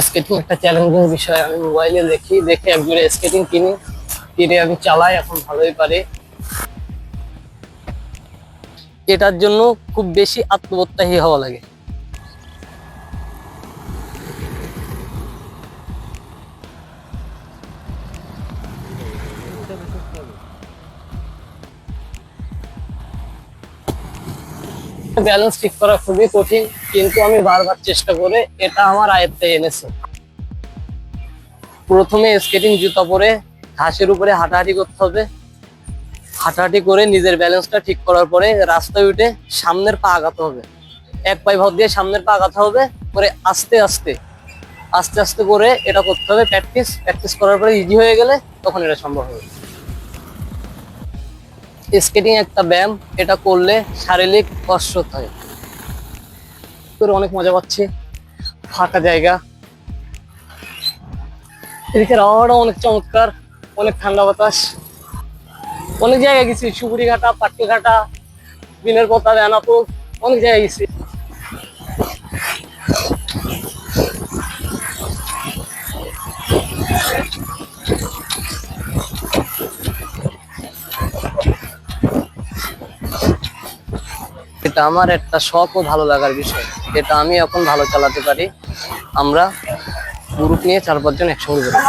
Skating একটা challenging বিষয়। আমি মোবাইলে দেখে একজোড়া স্কেটিং কিনে আমি চালাই, এখন ভালোই পারি। এটার জন্য খুব বেশি আত্মপ্রত্যাহী হওয়া লাগে। ব্যালেন্স ঠিক করা খুবই কঠিন, কিন্তু আমি বারবার চেষ্টা করে এটা আমার আয়ত্তে এনেছি। প্রথমে স্কেটিং জুতা পরে ঘাসের উপরে হাঁটাহাঁটি করতে হবে। হাঁটাহাঁটি করে নিজের ব্যালেন্সটা ঠিক করার পরে রাস্তায় উঠে সামনের পা আগাতে হবে। এক পায়ে ভর দিয়ে সামনের পা আগাতে হবে, পরে আস্তে আস্তে আস্তে আস্তে করে এটা করতে হবে। প্র্যাকটিস করার পরে ইজি হয়ে গেলে তখন এটা সম্ভব হবে। স্কেটিং একটা ব্যায়াম, এটা করলে শারীরিক কসরত হয়। করে অনেক মজা পাচ্ছি। ফাঁকা জায়গা, এদিকের আবহাওয়াটা অনেক চমৎকার, অনেক ঠান্ডা বাতাস। অনেক জায়গায় গেছি, সুপুরিঘাটা, পাট্টিঘাটা, বিনের পথা, বেনাপুর, অনেক জায়গায় গেছি। এটা আমার একটা শখ ও ভালো লাগার বিষয়। এটা আমি এখন ভালো চালাতে পারি। আমরা গ্রুপ নিয়ে 4-5 জন একসঙ্গে যাবো।